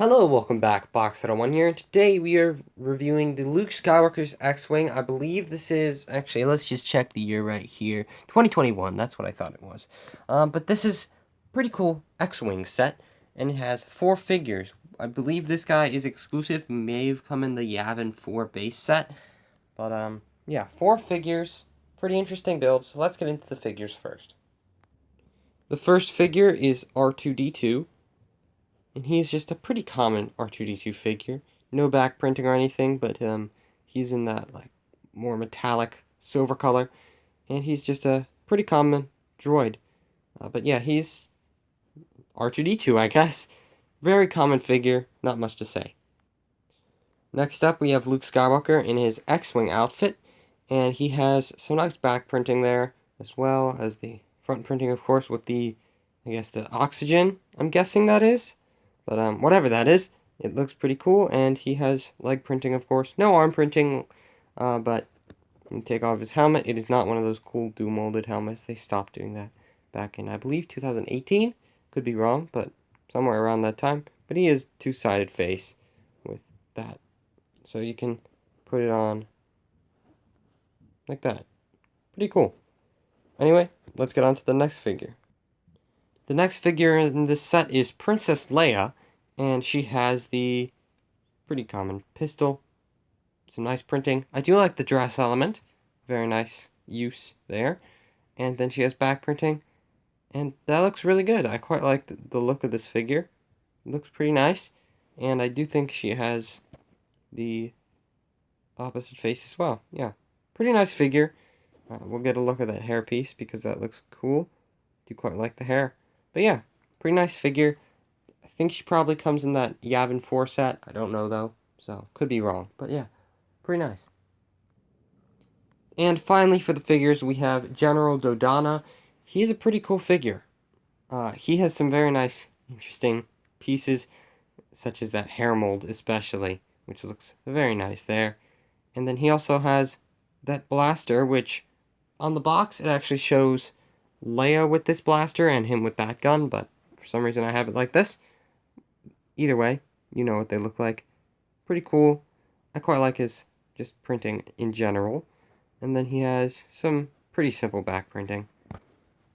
Hello, welcome back, Box1 here, and today we are reviewing the Luke Skywalker's X-Wing. I believe this is, actually, let's just check the year right here, 2021, that's what I thought it was. But this is pretty cool X-Wing set, and it has 4 figures. I believe this guy is exclusive, may have come in the Yavin 4 base set, but yeah, 4 figures, pretty interesting build, so let's get into the figures first. The first figure is R2-D2. And he's just a pretty common R2-D2 figure. No back printing or anything, but he's in that like more metallic silver color. And he's just a pretty common droid. But yeah, he's R2-D2, I guess. Very common figure, not much to say. Next up, we have Luke Skywalker in his X-Wing outfit. And he has some nice back printing there, as well as the front printing, of course, with the, I guess, the oxygen, I'm guessing that is. But whatever that is, it looks pretty cool, and he has leg printing, of course. No arm printing, but when you take off his helmet, it is not one of those cool dual-molded helmets. They stopped doing that back in, I believe, 2018. Could be wrong, but somewhere around that time. But he is two-sided face with that. So you can put it on like that. Pretty cool. Anyway, let's get on to the next figure. The next figure in this set is Princess Leia, and she has the pretty common pistol, some nice printing. I do like the dress element, very nice use there. And then she has back printing, and that looks really good. I quite like the look of this figure. It looks pretty nice, and I do think she has the opposite face as well. Yeah, pretty nice figure. We'll get a look at that hair piece because that looks cool. Do quite like the hair. But yeah, pretty nice figure. I think she probably comes in that Yavin 4 set. I don't know, though, so could be wrong. But yeah, pretty nice. And finally, for the figures, we have General Dodonna. He's a pretty cool figure. He has some very nice, interesting pieces, such as that hair mold especially, which looks very nice there. And then he also has that blaster, which on the box, it actually shows Leia with this blaster and him with that gun, but for some reason I have it like this. Either way, you know what they look like. Pretty cool. I quite like his just printing in general. And then he has some pretty simple back printing.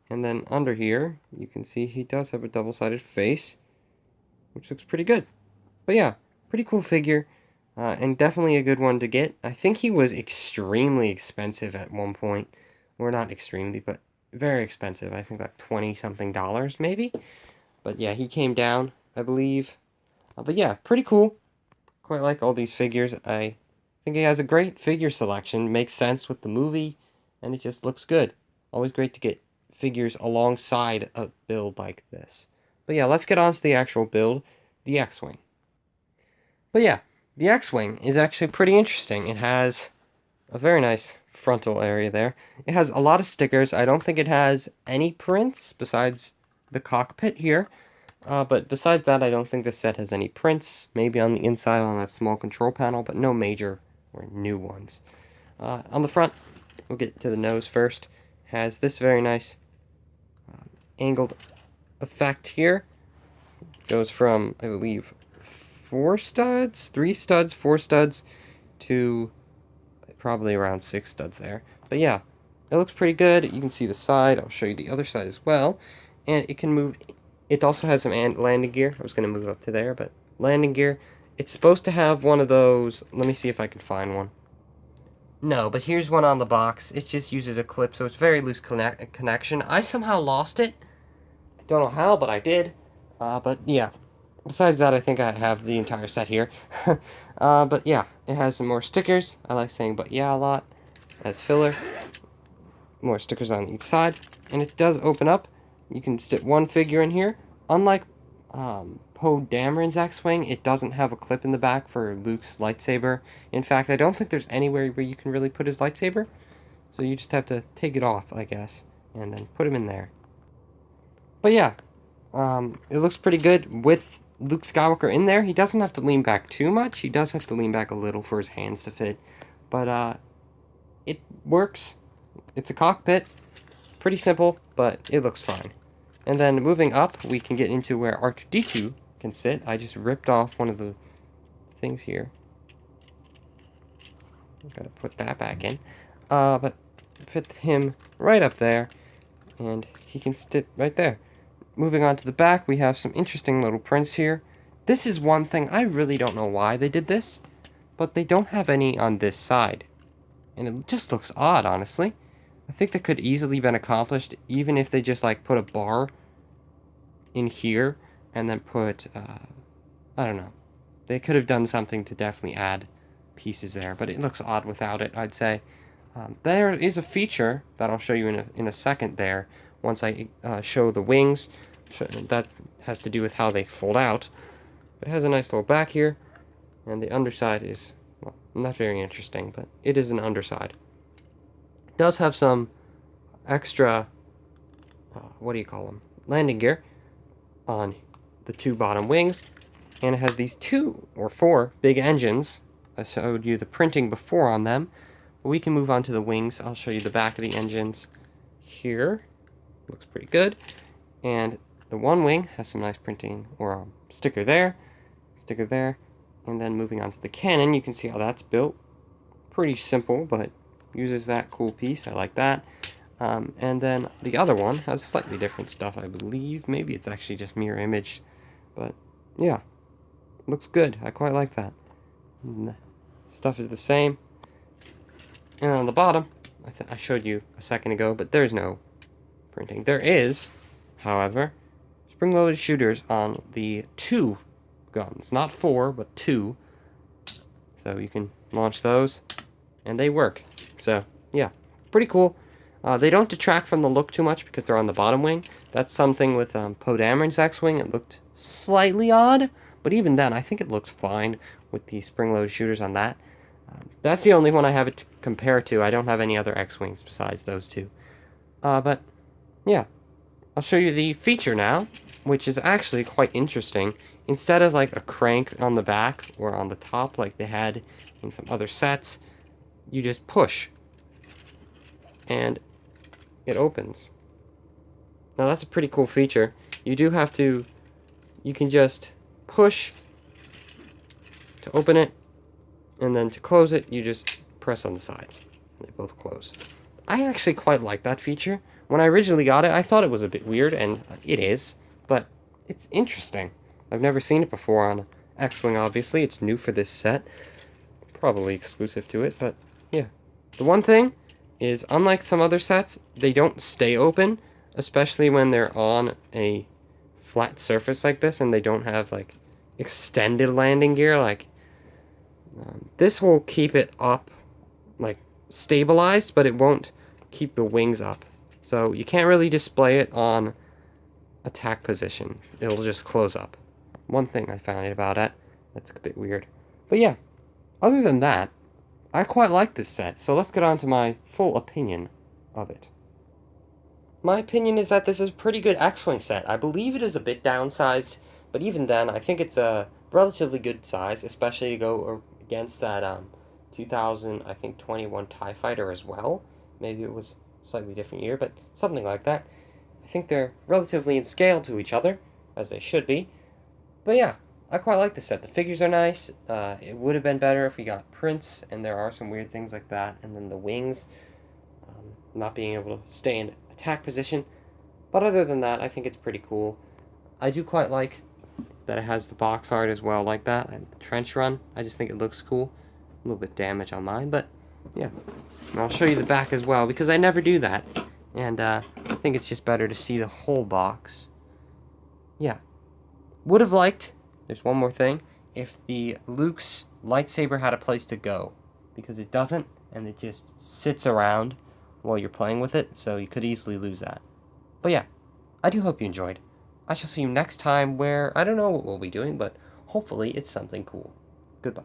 And then under here, you can see he does have a double-sided face, which looks pretty good. But yeah, pretty cool figure, and definitely a good one to get. I think he was extremely expensive at one point. Or not extremely, but very expensive. I think like $20-something maybe. But yeah, he came down, I believe. But yeah, pretty cool. Quite like all these figures. I think he has a great figure selection. Makes sense with the movie, and it just looks good. Always great to get figures alongside a build like this. But yeah, let's get on to the actual build, the X-Wing. But yeah, the X-Wing is actually pretty interesting. It has a very nice frontal area there. It has a lot of stickers. I don't think it has any prints besides the cockpit here. But besides that, I don't think this set has any prints. Maybe on the inside on that small control panel, but no major or new ones. On the front, we'll get to the nose first. Has this very nice angled effect here. Goes from, I believe, 4 studs, 3 studs, 4 studs to probably around 6 studs there. But yeah, it looks pretty good. You can see the side. I'll show you the other side as well. And it can move. It also has some landing gear. I was going to move up to there, but landing gear. It's supposed to have one of those. Let me see if I can find one. No, but here's one on the box. It just uses a clip, so it's very loose connection. I somehow lost it. I don't know how, but I did. But yeah. Besides that, I think I have the entire set here. But yeah, it has some more stickers. I like saying but yeah a lot as filler. More stickers on each side. And it does open up. You can stick one figure in here. Unlike Poe Dameron's X-Wing, it doesn't have a clip in the back for Luke's lightsaber. In fact, I don't think there's anywhere where you can really put his lightsaber. So you just have to take it off, I guess, and then put him in there. But yeah, it looks pretty good with Luke Skywalker in there. He doesn't have to lean back too much. He does have to lean back a little for his hands to fit. But it works. It's a cockpit. Pretty simple, but it looks fine. And then moving up, we can get into where R2-D2 can sit. I just ripped off one of the things here. Gotta put that back in. But fit him right up there, and he can sit right there. Moving on to the back, we have some interesting little prints here. This is one thing, I really don't know why they did this, but they don't have any on this side. And it just looks odd, honestly. I think that could easily been accomplished even if they just like put a bar in here and then put, I don't know. They could have done something to definitely add pieces there, but it looks odd without it, I'd say. There is a feature that I'll show you in a second there, once I show the wings. That has to do with how they fold out. It has a nice little back here, and the underside is, well, not very interesting, but it is an underside. It does have some extra, what do you call them, landing gear on the two bottom wings, and it has these 2 or 4 big engines. I showed you the printing before on them, but we can move on to the wings. I'll show you the back of the engines here. Looks pretty good. And the one wing has some nice printing, or sticker there, and then moving on to the cannon, you can see how that's built. Pretty simple, but uses that cool piece. I like that. And then the other one has slightly different stuff, I believe. Maybe it's actually just mirror image, but yeah, looks good. I quite like that. And the stuff is the same. And on the bottom, I showed you a second ago, but there's no printing. There is, however, spring-loaded shooters on the 2 guns. Not 4, but 2. So you can launch those, and they work. So, yeah, pretty cool. They don't detract from the look too much because they're on the bottom wing. That's something with Poe Dameron's X-Wing. It looked slightly odd, but even then, I think it looked fine with the spring-loaded shooters on that. That's the only one I have it to compare to. I don't have any other X-Wings besides those 2. But, yeah. I'll show you the feature now, which is actually quite interesting. Instead of like a crank on the back or on the top like they had in some other sets, you just push. And it opens. Now that's a pretty cool feature. You do have to, you can just push to open it, and then to close it, you just press on the sides. They both close. I actually quite like that feature. When I originally got it, I thought it was a bit weird, and it is, but it's interesting. I've never seen it before on X-Wing, obviously. It's new for this set. Probably exclusive to it, but yeah. The one thing is, unlike some other sets, they don't stay open, especially when they're on a flat surface like this, and they don't have, like, extended landing gear. Like, this will keep it up, like, stabilized, but it won't keep the wings up. So you can't really display it on attack position. It'll just close up. One thing I found about it, that's a bit weird. But yeah, other than that, I quite like this set. So let's get on to my full opinion of it. My opinion is that this is a pretty good X-Wing set. I believe it is a bit downsized, but even then, I think it's a relatively good size, especially to go against that 2021 TIE Fighter as well. Maybe it was slightly different year, but something like that. I think they're relatively in scale to each other, as they should be. But yeah, I quite like the set. The figures are nice. It would have been better if we got prints, and there are some weird things like that. And then the wings, not being able to stay in attack position. But other than that, I think it's pretty cool. I do quite like that it has the box art as well, like that, and the trench run. I just think it looks cool. A little bit damage on mine, but yeah. And I'll show you the back as well, because I never do that. And I think it's just better to see the whole box. Yeah. Would have liked, there's one more thing, if the Luke's lightsaber had a place to go. Because it doesn't, and it just sits around while you're playing with it, so you could easily lose that. But yeah, I do hope you enjoyed. I shall see you next time where, I don't know what we'll be doing, but hopefully it's something cool. Goodbye.